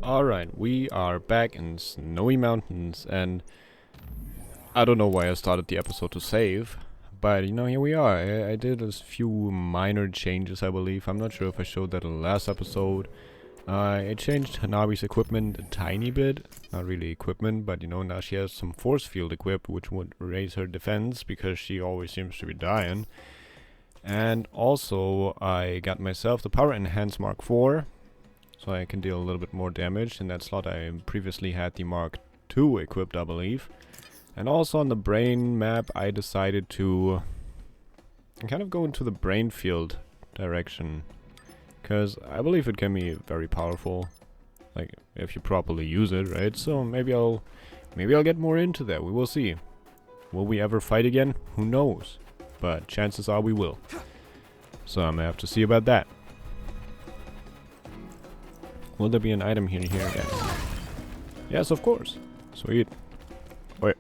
Alright, we are back in snowy mountains, and I don't know why I started the episode to save, but you know, here we are. I did a few minor changes, I believe. I'm not sure if I showed that in the last episode. I changed Hanabi's equipment a tiny bit. Not really equipment, but you know, now she has some force field equipped, which would raise her defense, because she always seems to be dying. And also, I got myself the Power Enhance Mark IV, so I can deal a little bit more damage. In that slot I previously had the Mark II equipped, I believe. And also on the brain map I decided to kind of go into the brain field direction, because I believe it can be very powerful, like if you properly use it, right? So maybe I'll get more into that. We will see. Will we ever fight again? Who knows? But chances are we will. So I'm gonna have to see about that. Will there be an item here again? Yes, of course. Sweet. Wait.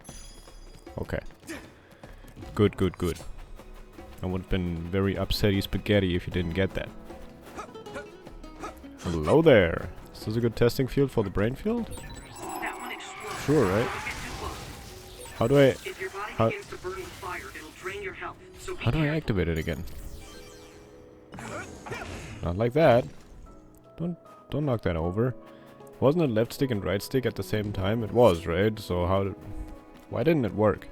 Okay. Good, good, good. I would have been very upsetty spaghetti if you didn't get that. Hello there. Is this a good testing field for the brain field? Sure, right? How do I... How do I activate it again? Not like that. Don't knock that over. Wasn't it left stick and right stick at the same time? It was, right? So why didn't it work?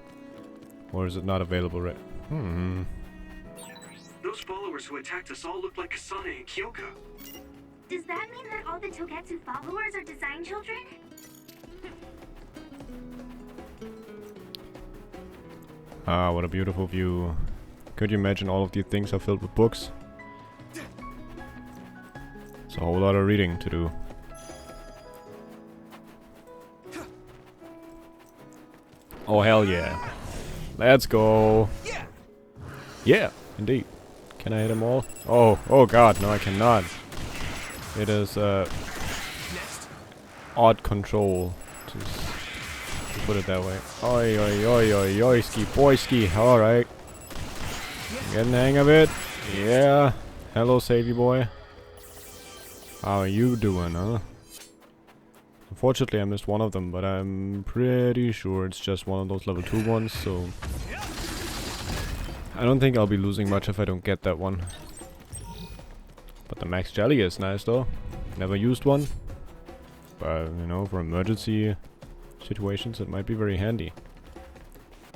Or is it not available right? Those followers who attacked us all look like Kasane and Kyoka. Does that mean that all the Togetsu followers are design children? Ah, what a beautiful view. Could you imagine all of these things are filled with books? It's a whole lot of reading to do. Oh hell yeah. Let's go. Yeah, indeed. Can I hit them all? Oh god, no I cannot. It is odd control to put it that way. Oi oi oi oi oi ski boy ski. Alright. Getting the hang of it. Yeah. Hello Savvy boy. How are you doing, huh? Unfortunately I missed one of them, but I'm pretty sure it's just one of those level 2 ones, so I don't think I'll be losing much if I don't get that one. But the max jelly is nice though. Never used one, but you know, for emergency situations it might be very handy.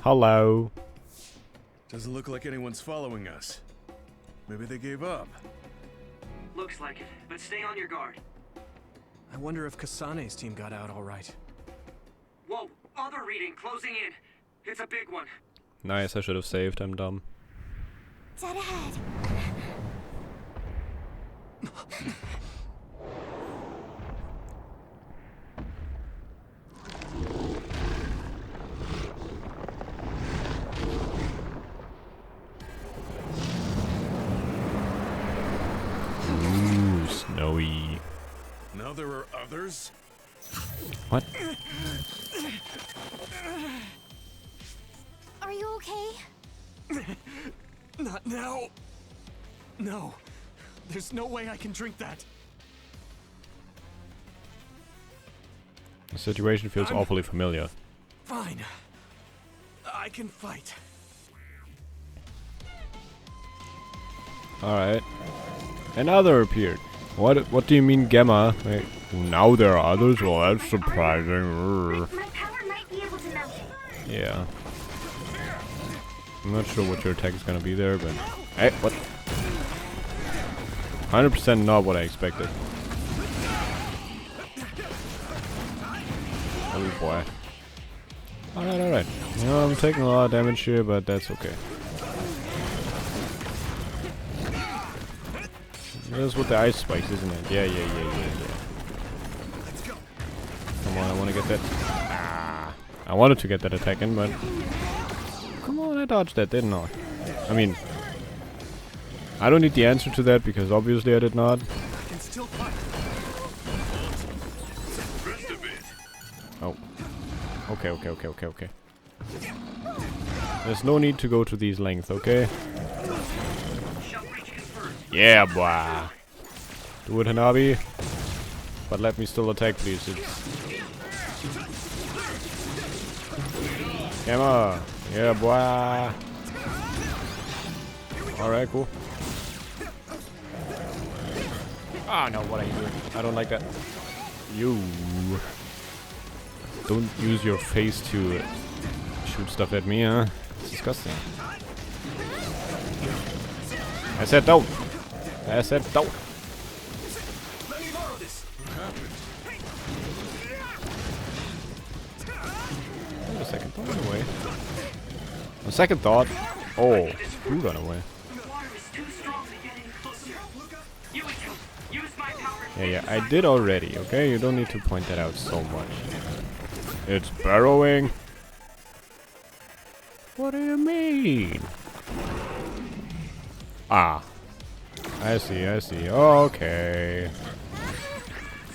Hello. Doesn't look like anyone's following us. Maybe they gave up. Looks like it, but stay on your guard. I wonder if Kasane's team got out all right. Whoa, other reading closing in. It's a big one. Nice, I should have saved, I'm dumb. Dead ahead. Ooh, snowy. Now there are others? What? Are you okay? Not now. No. There's no way I can drink that. The situation feels awfully familiar. Fine. I can fight. Alright. Another appeared. What do you mean, Gamma? Wait, now there are others? Well, that's surprising. My power might be able to melt it. Yeah. I'm not sure what your attack is gonna be there, but... Hey, what? 100% not what I expected. Oh boy. Alright, alright. You know, I'm taking a lot of damage here, but that's okay. That's with the ice spikes, isn't it? Yeah. Come on, I want to get that. Ah, I wanted to get that attack in, but come on, I dodged that, didn't I? I mean, I don't need the answer to that because obviously I did not. I can still fight. Oh. Okay. There's no need to go to these lengths, okay? Yeah, boy. Do it, Hanabi. But let me still attack, please. Come on. Yeah, boy. Alright, cool. Ah, no, what are you doing? I don't like that. You. Don't use your face to shoot stuff at me, huh? It's disgusting. I said don't. I said don't. Let me borrow this. Wait a second, don't run away. A second thought. Oh, you run away. The water is too strong to get any closer. Use my power. Yeah, I did already, okay? You don't need to point that out so much. It's burrowing. What do you mean? Ah. I see. Okay.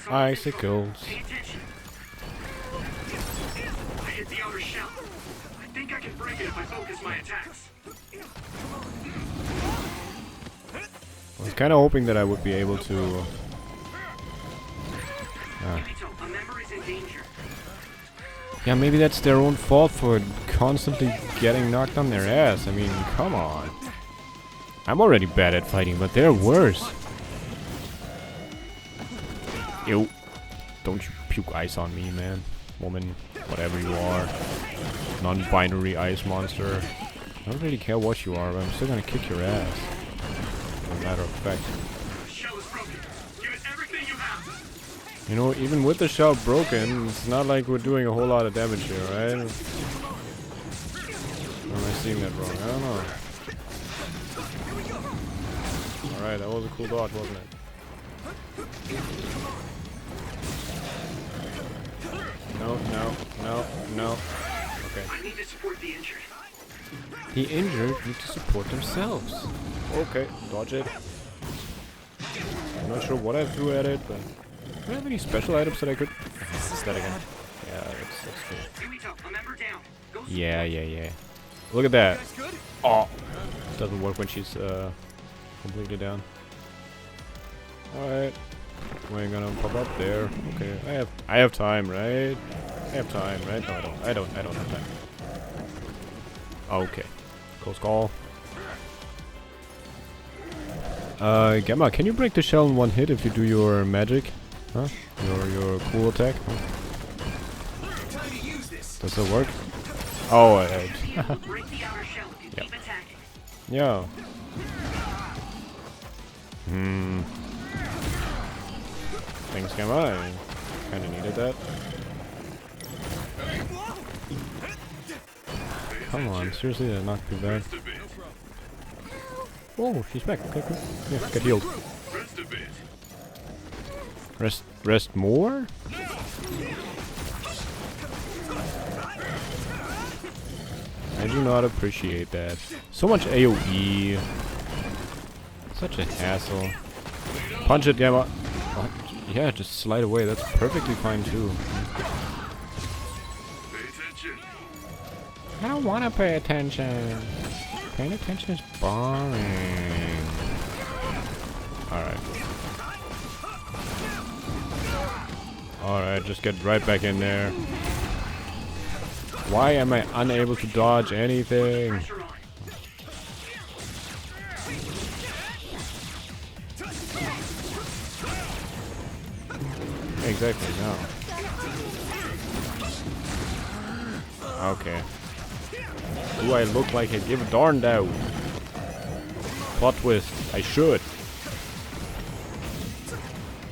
Icicles. Pay attention. I hit the outer shell. I think I can break it if I focus my attacks. I was kind of hoping that I would be able to... Kimito, a member is in danger. Yeah, maybe that's their own fault for constantly getting knocked on their ass. I mean, come on. I'm already bad at fighting, but they're worse. Ew. Don't you puke ice on me, man. Woman, whatever you are. Non-binary ice monster. I don't really care what you are, but I'm still gonna kick your ass. As a matter of fact. The shell is broken. Give it everything you have. You know, even with the shell broken, it's not like we're doing a whole lot of damage here, right? Or am I seeing that wrong? I don't know. Alright, that was a cool dodge, wasn't it? No. Okay. I need to support the injured. The injured need to support themselves. Okay, dodge it. I'm not sure what I threw at it, but... Do I have any special items that I could... Is that again? Yeah, that's cool. Kimito, a member down. Go Yeah. Look at that. That's good. Oh! Doesn't work when she's completely down. Alright. We're gonna pop up there. Okay, I have time, right? I have time, right? No, I don't have time. Okay. Close call. Gamma, can you break the shell in one hit if you do your magic? Huh? Your cool attack? Time to use this. Does that work? Oh, break the outer shell and keep attacking. yeah. Thanks, Gamma. I kinda needed that. Come on, seriously, that knocked too bad. Oh, she's back. Okay, cool. Yeah, get healed. Rest more? I do not appreciate that. So much AoE. Such a hassle. Punch it, Gamma. Oh, yeah, just slide away. That's perfectly fine too. I don't want to pay attention. Paying attention is boring. Alright. Alright, just get right back in there. Why am I unable to dodge anything? Pressure on. Exactly, no. Okay. Do I look like I give a darn doubt? Plot twist. I should.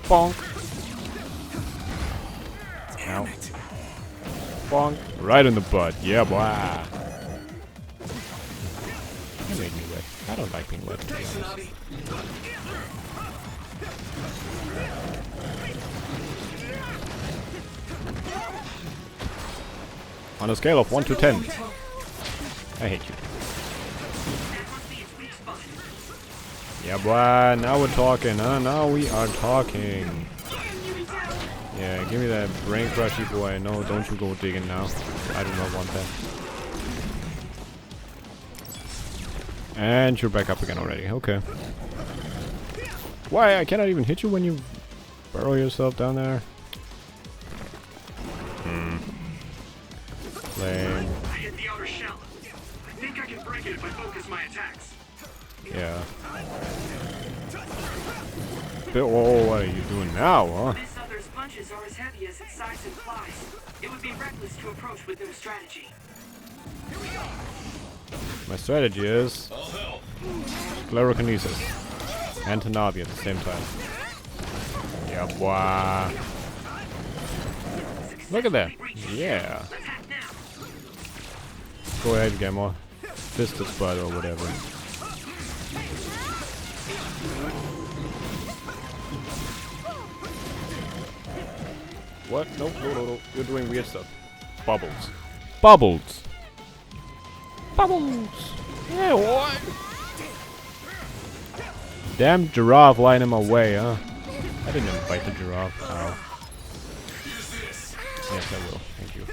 Bonk. Ow. Bonk. Right in the butt. Yeah, boy. You made me wet. I don't like being wet, to be honest. On a scale of 1 to 10. I hate you. Yeah, boy, now we're talking, huh? Now we are talking. Yeah, give me that brain crushy boy. No, don't you go digging now. I do not want that. And you're back up again already. Okay. Why? I cannot even hit you when you Burrow yourself down there. Lame. I hit the outer shell. I think I can break it if I focus my attacks. Yeah. Oh, what are you doing now, huh? This other's punches are as heavy as its size implies. It would be reckless to approach with no strategy. My strategy is Sclerokinesis and Tanabe at the same time. Yeah, boy. Look at that. Yeah. Attack now. Go ahead, get more fisted spud or whatever. What? Nope, no. You're doing weird stuff. Bubbles. Bubbles! Bubbles! Yeah, what? Damn giraffe lining in my way, huh? I didn't invite the giraffe. Ow. Yes, I will. Thank you.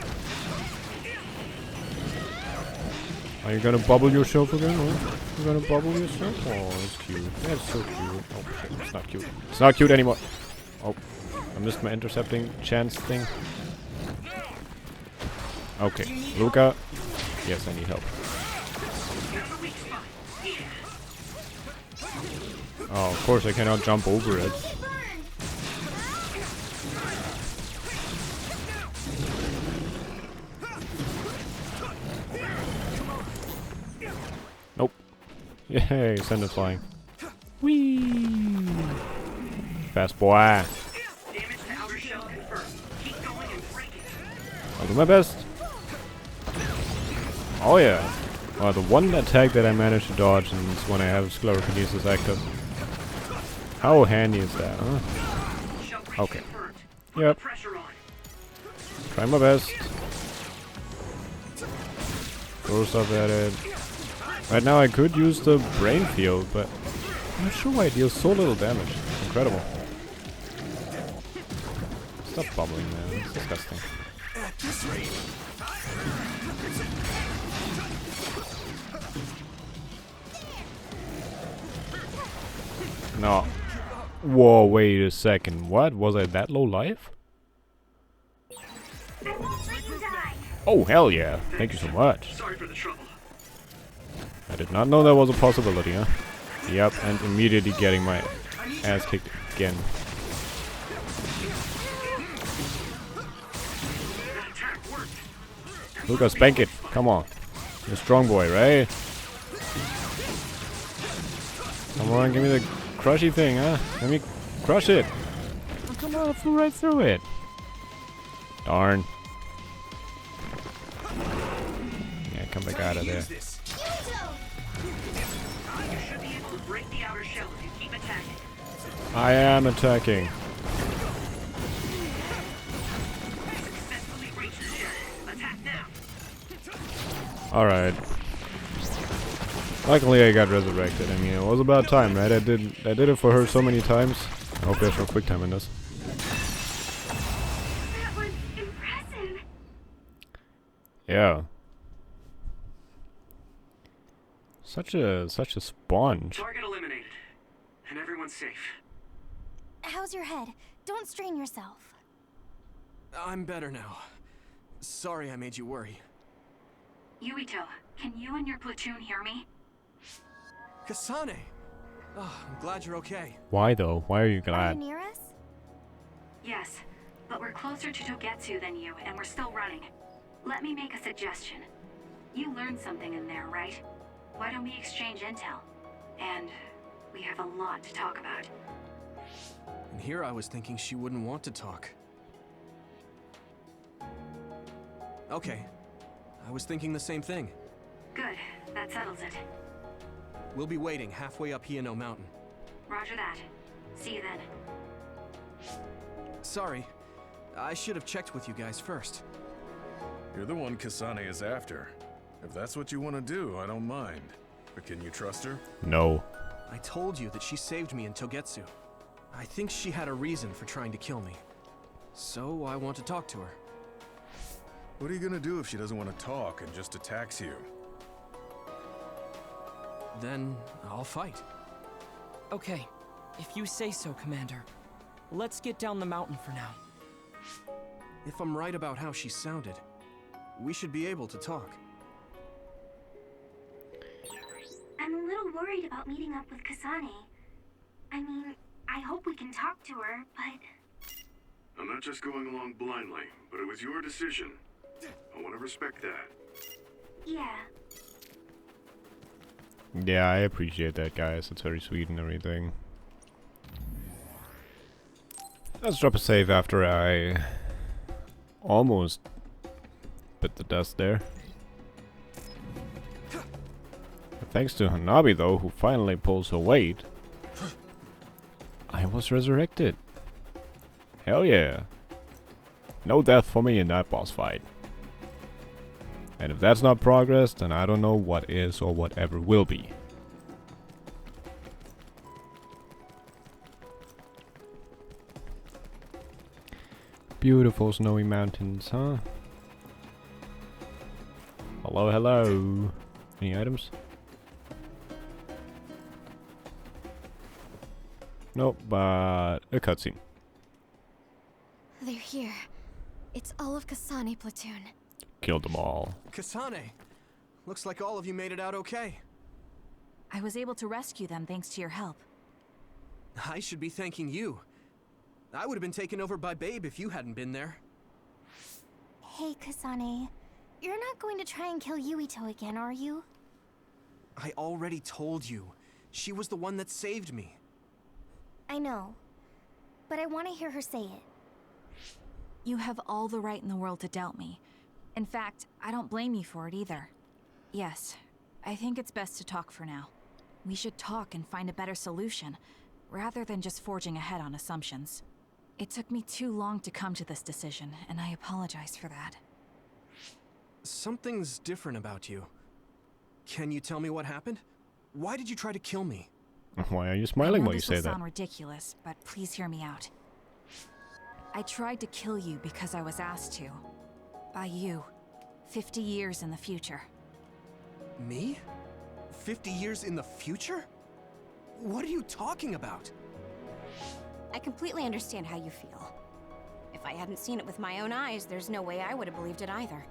Are you gonna bubble yourself again? Huh? You gonna bubble yourself? Oh, that's cute. That's so cute. Oh shit, it's not cute. It's not cute anymore. Oh, I missed my intercepting chance thing. Okay, Luca. Yes, I need help. Oh, of course I cannot jump over it. Nope. Yay, send it flying. Whee! Fast boy. Damage to outer shell confirmed. Keep going and break it. I'll do my best. Oh yeah. The one attack that I managed to dodge and is when I have Sclerokinesis active. How handy is that, huh? Shell breach Okay. confirmed. Put Yep. the pressure on. Try my best. Throw stuff at it. Right now I could use the brain field, but I'm not sure why it deals so little damage. It's incredible. Stop bubbling, man. It's disgusting. At this rate. No. Whoa, wait a second. What? Was I that low life? I won't let you die. Oh, hell yeah. Thank you so much. Sorry for the trouble. I did not know that was a possibility, huh? Yep, and immediately getting my ass kicked again. That attack worked. Luca, spank it. Come on. You're a strong boy, right? Come on, give me the crushy thing, huh? Let me crush it. Oh, come on, I flew right through it. Darn. Yeah, come back out of there. You should be able to break the outer shell if you keep attacking. I am attacking. Successfully reached the shell. Attack now. Alright. Luckily I got resurrected. I mean, it was about time, right? I did it for her so many times. I hope there's no quick time in this. That was impressive. Yeah. Such a sponge. Target eliminated. And everyone's safe. How's your head? Don't strain yourself. I'm better now. Sorry I made you worry. Yuito, can you and your platoon hear me? Kasane! Oh, I'm glad you're okay. Why though? Why are you Are glad? you near us? Yes, but we're closer to Togetsu than you, and we're still running. Let me make a suggestion. You learned something in there, right? Why don't we exchange intel? And we have a lot to talk about. And here I was thinking she wouldn't want to talk. Okay. I was thinking the same thing. Good, that settles it. We'll be waiting halfway up Hiano Mountain. Roger that. See you then. Sorry. I should have checked with you guys first. You're the one Kasane is after. If that's what you want to do, I don't mind. But can you trust her? No. I told you that she saved me in Togetsu. I think she had a reason for trying to kill me. So I want to talk to her. What are you gonna do if she doesn't want to talk and just attacks you? Then I'll fight. Okay, if you say so, Commander. Let's get down the mountain for now. If I'm right about how she sounded, we should be able to talk. I'm a little worried about meeting up with Kasane. I mean, I hope we can talk to her, but... I'm not just going along blindly, but it was your decision. I want to respect that. Yeah. Yeah, I appreciate that, guys. It's very sweet and everything. Let's drop a save after I almost bit the dust there. But thanks to Hanabi, though, who finally pulls her weight, I was resurrected. Hell yeah. No death for me in that boss fight. And if that's not progress, then I don't know what is or whatever will be. Beautiful snowy mountains, huh? Hello, hello. Any items? Nope, but a cutscene. They're here. It's all of Kasane platoon. Killed them all. Kasane! Looks like all of you made it out okay. I was able to rescue them thanks to your help. I should be thanking you. I would have been taken over by Babe if you hadn't been there. Hey, Kasane. You're not going to try and kill Yuito again, are you? I already told you. She was the one that saved me. I know. But I want to hear her say it. You have all the right in the world to doubt me. In fact, I don't blame you for it either. Yes, I think it's best to talk for now. We should talk and find a better solution, rather than just forging ahead on assumptions. It took me too long to come to this decision, and I apologize for that. Something's different about you. Can you tell me what happened? Why did you try to kill me? Why are you smiling when you say This will that? sound ridiculous, but please hear me out. I tried to kill you because I was asked to. By you. 50 years in the future. Me? 50 years in the future? What are you talking about? I completely understand how you feel. If I hadn't seen it with my own eyes, there's no way I would have believed it either.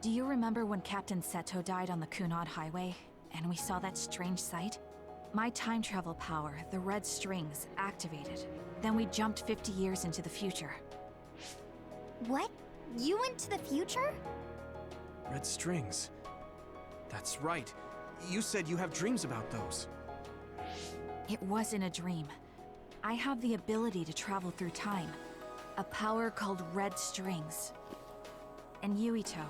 Do you remember when Captain Seto died on the Kunad Highway, and we saw that strange sight? My time travel power, the red strings, activated. Then we jumped 50 years into the future. What? You went to the future? Red strings. That's right. You said you have dreams about those. It wasn't a dream. I have the ability to travel through time. A power called red strings. And Yuito,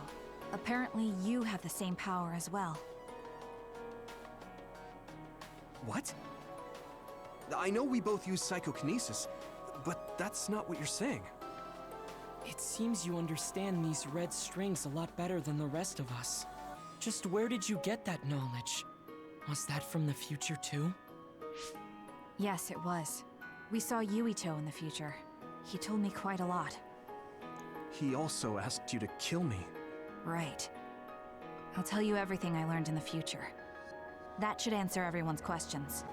apparently you have the same power as well. What? I know we both use psychokinesis, but that's not what you're saying. It seems you understand these red strings a lot better than the rest of us. Just where did you get that knowledge? Was that from the future too? Yes, it was. We saw Yuito in the future. He told me quite a lot. He also asked you to kill me. Right. I'll tell you everything I learned in the future. That should answer everyone's questions.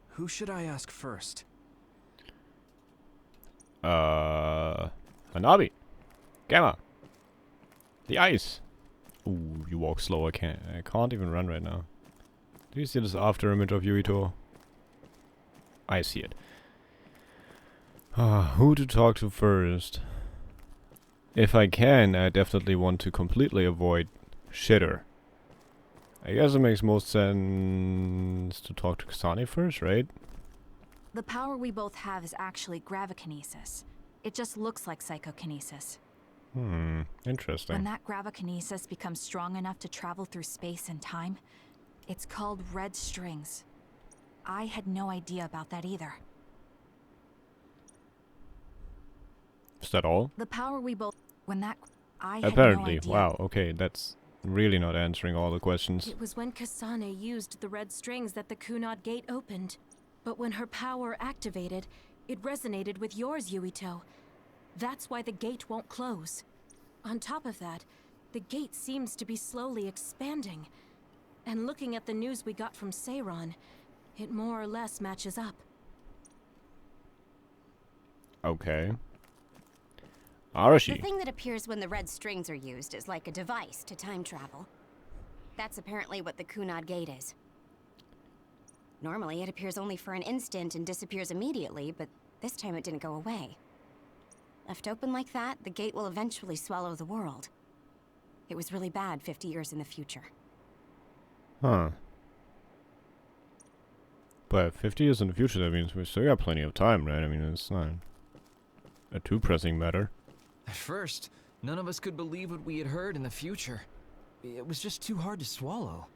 Who should I ask first? Hanabi. Gamma. The ice. Ooh, you walk slow. I can't even run right now. Do you see this after image of Yuito? I see it. Who to talk to first? If I can, I definitely want to completely avoid Shitter. I guess it makes most sense to talk to Kasane first, right? The power we both have is actually gravikinesis. It just looks like psychokinesis. Interesting. When that gravikinesis becomes strong enough to travel through space and time, it's called red strings. I had no idea about that either. Is that all? The power we both... When that... I had no Apparently. idea. Wow, okay, that's really not answering all the questions. It was when Kasane used the red strings that the Kunad gate opened. But when her power activated, it resonated with yours, Yuito. That's why the gate won't close. On top of that, the gate seems to be slowly expanding. And looking at the news we got from Seiron, It more or less matches up. Okay. The Arashi. thing that appears when the red strings are used is like a device to time travel. That's apparently what the Kunad Gate is. Normally, it appears only for an instant and disappears immediately, but this time it didn't go away. Left open like that, the gate will eventually swallow the world. It was really bad 50 years in the future. Huh. But 50 years in the future, that means we still got plenty of time, right? I mean, it's not a too pressing matter. At first, none of us could believe what we had heard in the future. It was just too hard to swallow.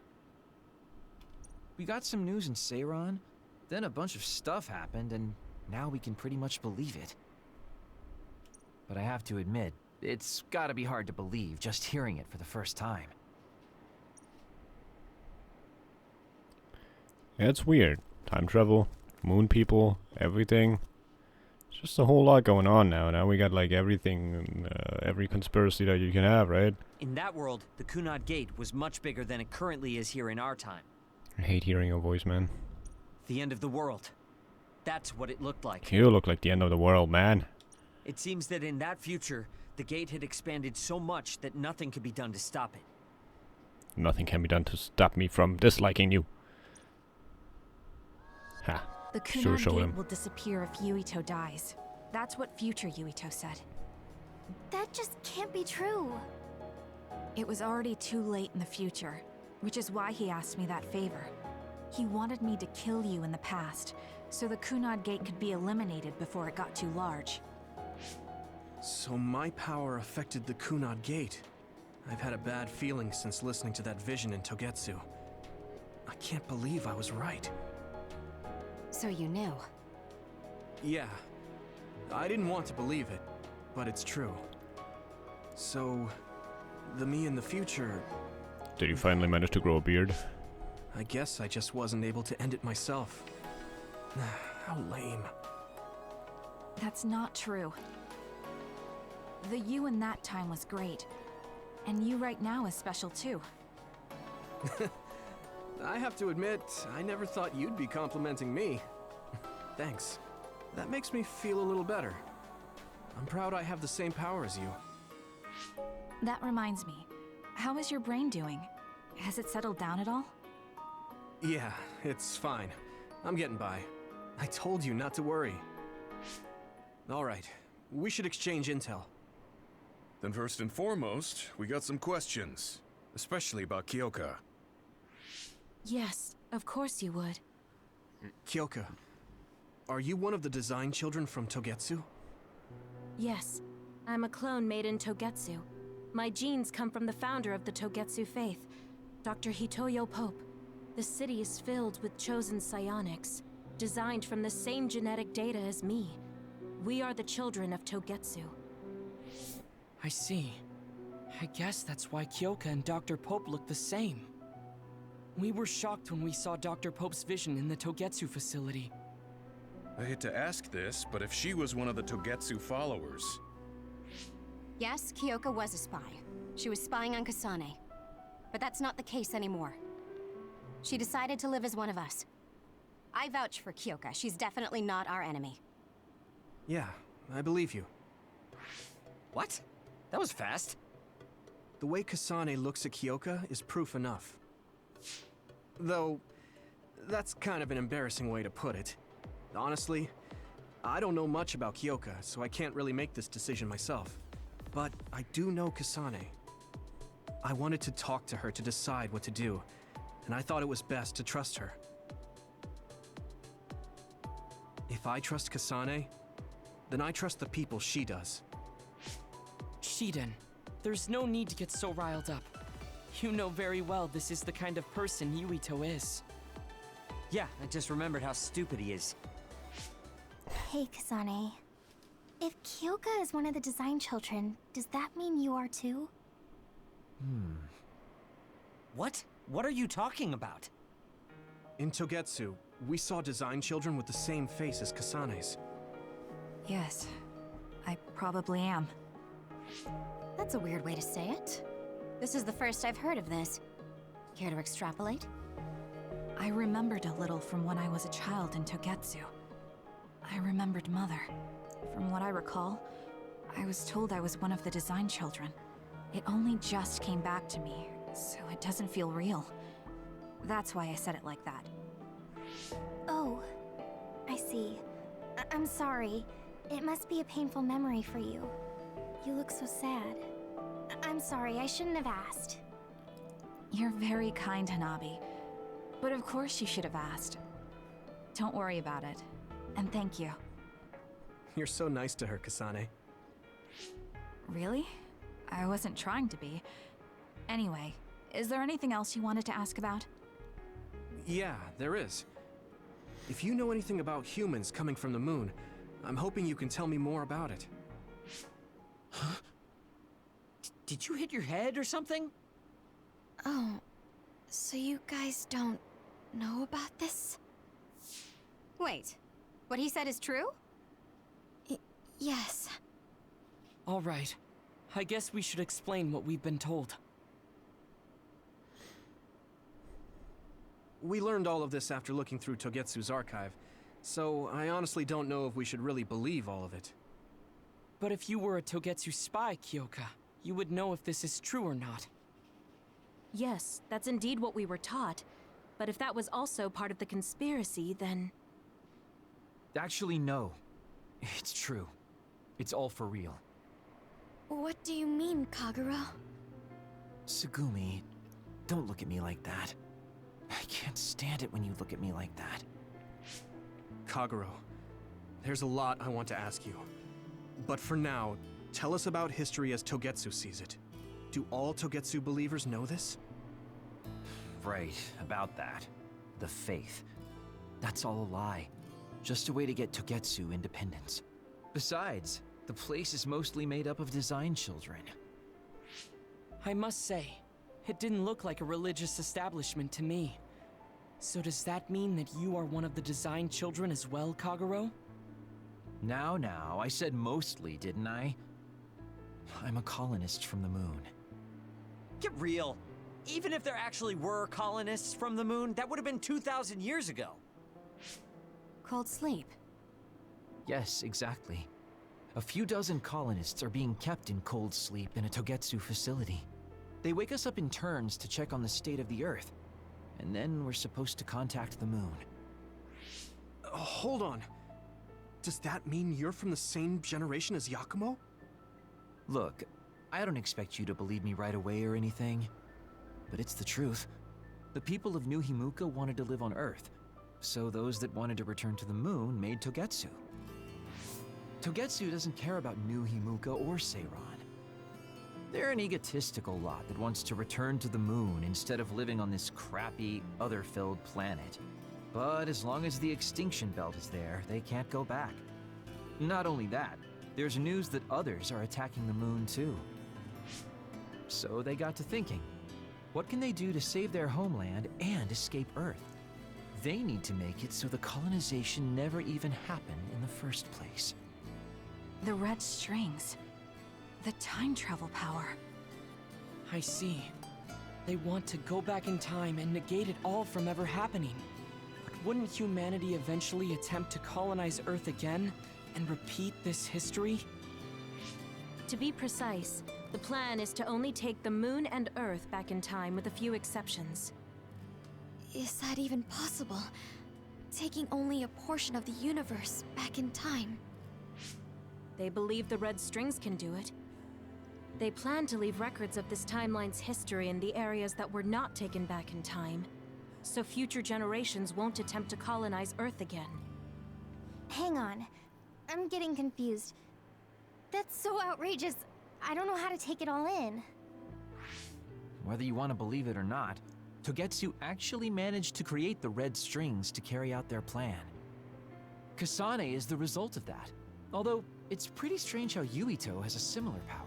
We got some news in Seiran, then a bunch of stuff happened, and now we can pretty much believe it. But I have to admit, it's gotta be hard to believe just hearing it for the first time. Yeah, it's weird. Time travel, moon people, everything. It's just a whole lot going on now. Now we got like everything, every conspiracy that you can have, right? In that world, the Kunad Gate was much bigger than it currently is here in our time. I hate hearing your voice, man. The end of the world. That's what it looked like. You look like the end of the world, man. It seems that in that future, the gate had expanded so much that nothing could be done to stop it. Nothing can be done to stop me from disliking you. Ha. The Sure, Kunad show Gate him. will disappear if Yuito dies. That's what future Yuito said. That just can't be true. It was already too late in the future, which is why he asked me that favor. He wanted me to kill you in the past, so the Kunad Gate could be eliminated before it got too large. So my power affected the Kunad Gate. I've had a bad feeling since listening to that vision in Togetsu. I can't believe I was right. So you knew. Yeah. I didn't want to believe it, but it's true. So, the me in the future... Did you finally manage to grow a beard? I guess I just wasn't able to end it myself. How lame. That's not true. The you in that time was great, and you right now is special too. I have to admit, I never thought you'd be complimenting me. Thanks. That makes me feel a little better. I'm proud I have the same power as you. That reminds me, how is your brain doing? Has it settled down at all? Yeah, it's fine. I'm getting by. I told you not to worry. Alright, we should exchange intel. Then first and foremost, we got some questions. Especially about Kyoka. Yes, of course you would. Kyoka, are you one of the design children from Togetsu? Yes, I'm a clone made in Togetsu. My genes come from the founder of the Togetsu faith, Dr. Hitoyo Pope. The city is filled with chosen psionics, designed from the same genetic data as me. We are the children of Togetsu. I see. I guess that's why Kyoka and Dr. Pope look the same. We were shocked when we saw Dr. Pope's vision in the Togetsu facility. I hate to ask this, but if she was one of the Togetsu followers... Yes, Kyoka was a spy. She was spying on Kasane. But that's not the case anymore. She decided to live as one of us. I vouch for Kyoka. She's definitely not our enemy. Yeah, I believe you. What? That was fast. The way Kasane looks at Kyoka is proof enough. Though, that's kind of an embarrassing way to put it. Honestly, I don't know much about Kyoka, so I can't really make this decision myself. But I do know Kasane. I wanted to talk to her to decide what to do, and I thought it was best to trust her. If I trust Kasane, then I trust the people she does. Shiden, there's no need to get so riled up. You know very well this is the kind of person Yuito is. Yeah, I just remembered how stupid he is. Hey, Kasane. If Kyoka is one of the design children, does that mean you are too? What? What are you talking about? In Togetsu, we saw design children with the same face as Kasane's. Yes, I probably am. That's a weird way to say it. This is the first I've heard of this. Care to extrapolate? I remembered a little from when I was a child in Togetsu. I remembered Mother. From what I recall, I was told I was one of the design children. It only just came back to me, so it doesn't feel real. That's why I said it like that. Oh, I see. I'm sorry. It must be a painful memory for you. You look so sad. I'm sorry, I shouldn't have asked. You're very kind, Hanabi. But of course you should have asked. Don't worry about it. And thank you. You're so nice to her, Kasane. Really? I wasn't trying to be. Anyway, is there anything else you wanted to ask about? Yeah, there is. If you know anything about humans coming from the moon, I'm hoping you can tell me more about it. Huh? Did you hit your head or something? Oh, so you guys don't know about this? Wait, what he said is true? Yes. All right. I guess we should explain what we've been told. We learned all of this after looking through Togetsu's archive, so I honestly don't know if we should really believe all of it. But if you were a Togetsu spy, Kyoka, you would know if this is true or not. Yes, that's indeed what we were taught. But if that was also part of the conspiracy, then... Actually, no. It's true. It's all for real. What do you mean, Kagura? Tsugumi, don't look at me like that. I can't stand it when you look at me like that. Kaguro, there's a lot I want to ask you. But for now, tell us about history as Togetsu sees it. Do all Togetsu believers know this? Right, about that. The faith. That's all a lie. Just a way to get Togetsu independence. Besides, the place is mostly made up of design children. I must say, it didn't look like a religious establishment to me. So does that mean that you are one of the design children as well, Kaguro? Now, I said mostly, didn't I? I'm a colonist from the moon. Get real. Even if there actually were colonists from the moon, that would have been 2,000 years ago. Cold sleep. Yes, exactly. A few dozen colonists are being kept in cold sleep in a Togetsu facility. They wake us up in turns to check on the state of the Earth, and then we're supposed to contact the moon. Hold on. Does that mean you're from the same generation as Yakumo? Look, I don't expect you to believe me right away or anything, but it's the truth. The people of New Himuka wanted to live on Earth, so those that wanted to return to the moon made Togetsu. Togetsu doesn't care about New Himuka or Seiran. They're an egotistical lot that wants to return to the moon instead of living on this crappy, other-filled planet. But as long as the extinction belt is there, they can't go back. Not only that, there's news that others are attacking the moon too. So they got to thinking, what can they do to save their homeland and escape Earth? They need to make it so the colonization never even happened in the first place. The red strings. The time travel power. I see. They want to go back in time and negate it all from ever happening. But wouldn't humanity eventually attempt to colonize Earth again and repeat this history? To be precise, the plan is to only take the moon and Earth back in time with a few exceptions. Is that even possible? Taking only a portion of the universe back in time? They believe the red strings can do it. They plan to leave records of this timeline's history in the areas that were not taken back in time, so future generations won't attempt to colonize Earth again. Hang on. I'm getting confused. That's so outrageous. I don't know how to take it all in. Whether you want to believe it or not, Togetsu actually managed to create the red strings to carry out their plan. Kasane is the result of that, although it's pretty strange how Yuito has a similar power.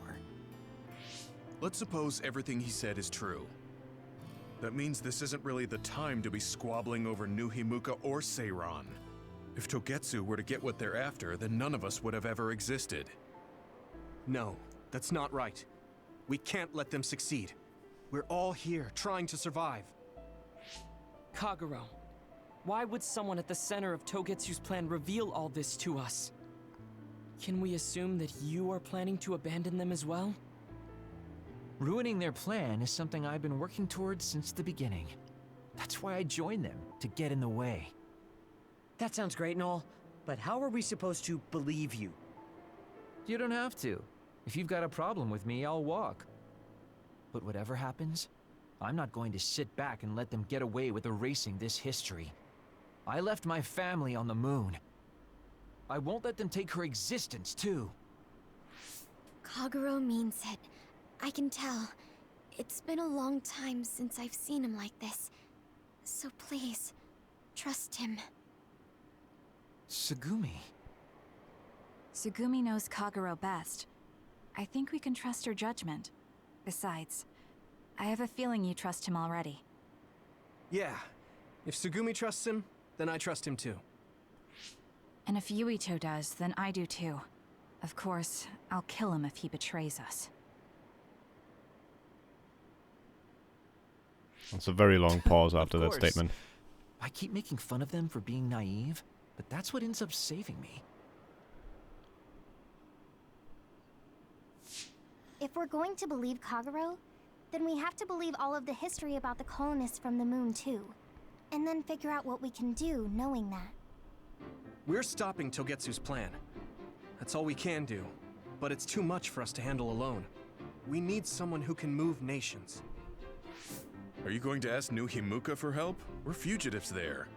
Let's suppose everything he said is true. That means this isn't really the time to be squabbling over New Himuka or Seiran. If Togetsu were to get what they're after, then none of us would have ever existed. No, that's not right. We can't let them succeed. We're all here, trying to survive. Kaguro, Why would someone at the center of Togetsu's plan reveal all this to us? Can we assume that you are planning to abandon them as well? Ruining their plan is something I've been working towards since the beginning. That's why I joined them, to get in the way. That sounds great and all, but how are we supposed to believe you? You don't have to. If you've got a problem with me, I'll walk. But whatever happens, I'm not going to sit back and let them get away with erasing this history. I left my family on the moon. I won't let them take her existence, too. Kagero means it. I can tell. It's been a long time since I've seen him like this. So please, trust him. Tsugumi. Tsugumi knows Kagero best. I think we can trust her judgment. Besides, I have a feeling you trust him already. Yeah. If Tsugumi trusts him, then I trust him too. And if Yuito does, then I do too. Of course, I'll kill him if he betrays us. It's a very long pause after that course. statement. I keep making fun of them for being naive, but that's what ends up saving me. If we're going to believe Kagero, then we have to believe all of the history about the colonists from the moon too. And then figure out what we can do knowing that. We're stopping Togetsu's plan. That's all we can do. But it's too much for us to handle alone. We need someone who can move nations. Are you going to ask New Himuka for help? We're fugitives there.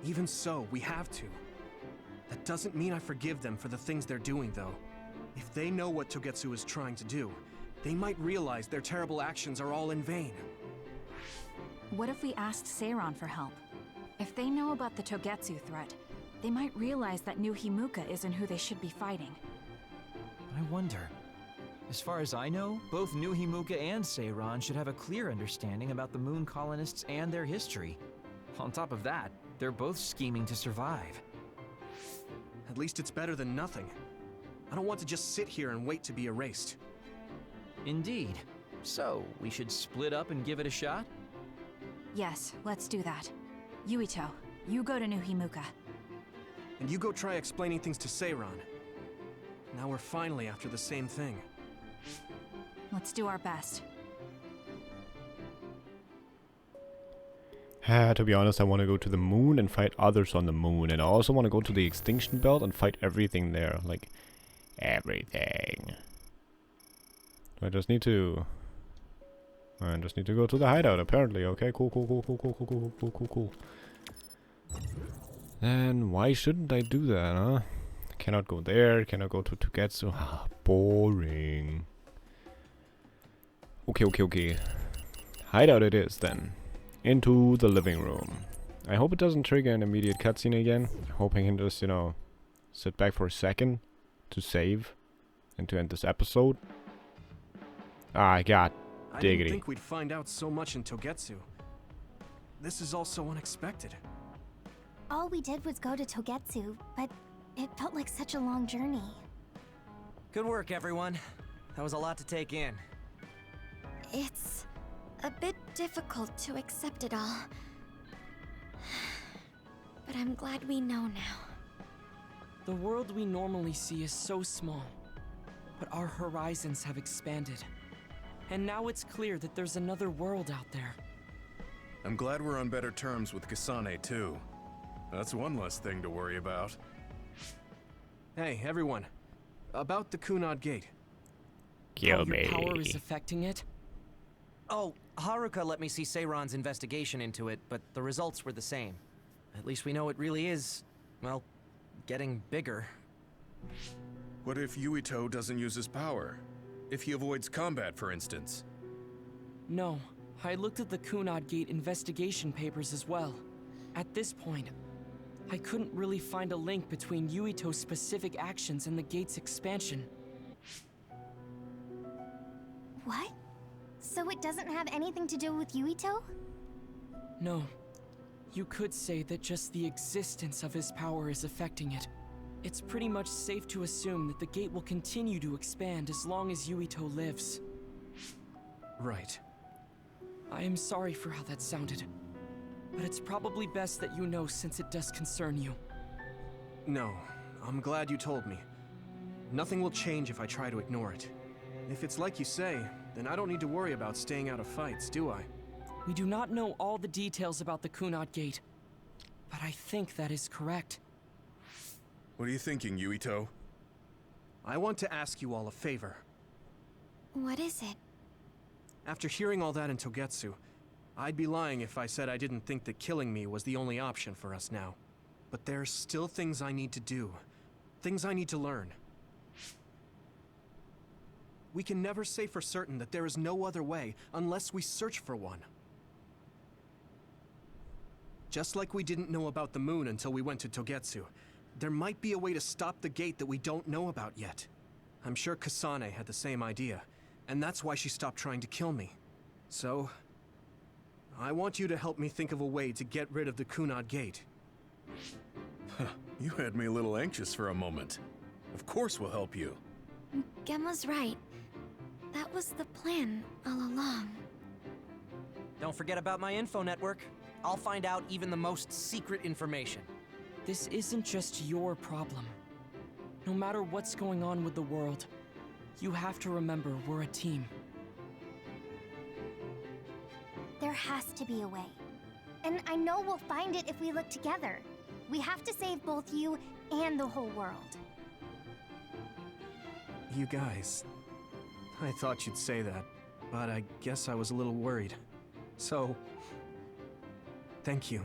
Even so, we have to. That doesn't mean I forgive them for the things they're doing, though. If they know what Togetsu is trying to do, they might realize their terrible actions are all in vain. What if we asked Seiron for help? If they know about the Togetsu threat, they might realize that New Himuka isn't who they should be fighting. I wonder. As far as I know, both New Himuka and Seiron should have a clear understanding about the moon colonists and their history. On top of that, they're both scheming to survive. At least it's better than nothing. I don't want to just sit here and wait to be erased. Indeed. So, we should split up and give it a shot? Yes, let's do that. Yuito, you go to New Himuka. And you go try explaining things to Seiron. Now we're finally after the same thing. Let's do our best. To be honest, I want to go to the moon and fight others on the moon. And I also want to go to the extinction belt and fight everything there. Like, everything. I just need to go to the hideout, apparently. Okay, cool. Then why shouldn't I do that, huh? Cannot go there, cannot go to Togetsu. Ah, boring. Okay. Hideout it is, then. Into the living room. I hope it doesn't trigger an immediate cutscene again. I hope I can just, sit back for a second to save and to end this episode. Ah, God I diggity. didn't think we'd find out so much in Togetsu. This is all so unexpected. All we did was go to Togetsu, but it felt like such a long journey. Good work, everyone. That was a lot to take in. It's a bit difficult to accept it all. But I'm glad we know now. The world we normally see is so small, but our horizons have expanded. And now it's clear that there's another world out there. I'm glad we're on better terms with Kasane, too. That's one less thing to worry about. Hey, everyone. About the Kunad Gate. How your power is affecting it? Oh, Haruka let me see Seiron's investigation into it, but the results were the same. At least we know it really is, well, getting bigger. What if Yuito doesn't use his power? If he avoids combat, for instance? No, I looked at the Kunad Gate investigation papers as well. At this point, I couldn't really find a link between Yuito's specific actions and the gate's expansion. What? So it doesn't have anything to do with Yuito? No. You could say that just the existence of his power is affecting it. It's pretty much safe to assume that the gate will continue to expand as long as Yuito lives. Right. I am sorry for how that sounded. but it's probably best that you know since it does concern you. No, I'm glad you told me. Nothing will change if I try to ignore it. If it's like you say, then I don't need to worry about staying out of fights, do I? We do not know all the details about the Kunad Gate, but I think that is correct. What are you thinking, Yuito? I want to ask you all a favor. What is it? After hearing all that in Togetsu, I'd be lying if I said I didn't think that killing me was the only option for us now. But there's still things I need to do. Things I need to learn. We can never say for certain that there is no other way unless we search for one. Just like we didn't know about the moon until we went to Togetsu, there might be a way to stop the gate that we don't know about yet. I'm sure Kasane had the same idea, and that's why she stopped trying to kill me. So, I want you to help me think of a way to get rid of the Kunad Gate. You had me a little anxious for a moment. Of course we'll help you. Gemma's right. That was the plan all along. Don't forget about my info network. I'll find out even the most secret information. This isn't just your problem. No matter what's going on with the world, you have to remember we're a team. There has to be a way. And I know we'll find it if we look together. We have to save both you and the whole world. You guys... I thought you'd say that, but I guess I was a little worried. So... thank you.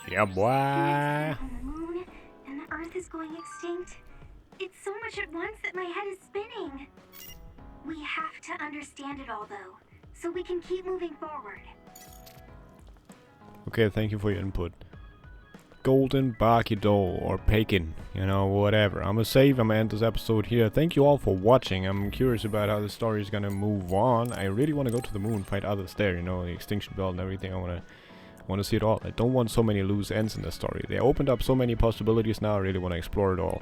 Yeah, boy. On the moon, and the Earth is going extinct. It's so much at once that my head is spinning. We have to understand it all, though, so we can keep moving forward. Okay, thank you for your input. Golden Bakido or Pekin, you know, whatever. I'm gonna end this episode here. Thank you all for watching. I'm curious about how the story is gonna move on. I really want to go to the moon, fight others there, you know, the extinction belt and everything. I want to see it all. I don't want so many loose ends in the story. They opened up so many possibilities now. I really want to explore it all.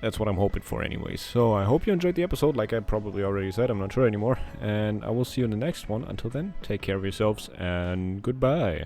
That's what I'm hoping for anyways. So I hope you enjoyed the episode, like I probably already said. I'm not sure anymore. And I will see you in the next one. Until then, take care of yourselves and goodbye.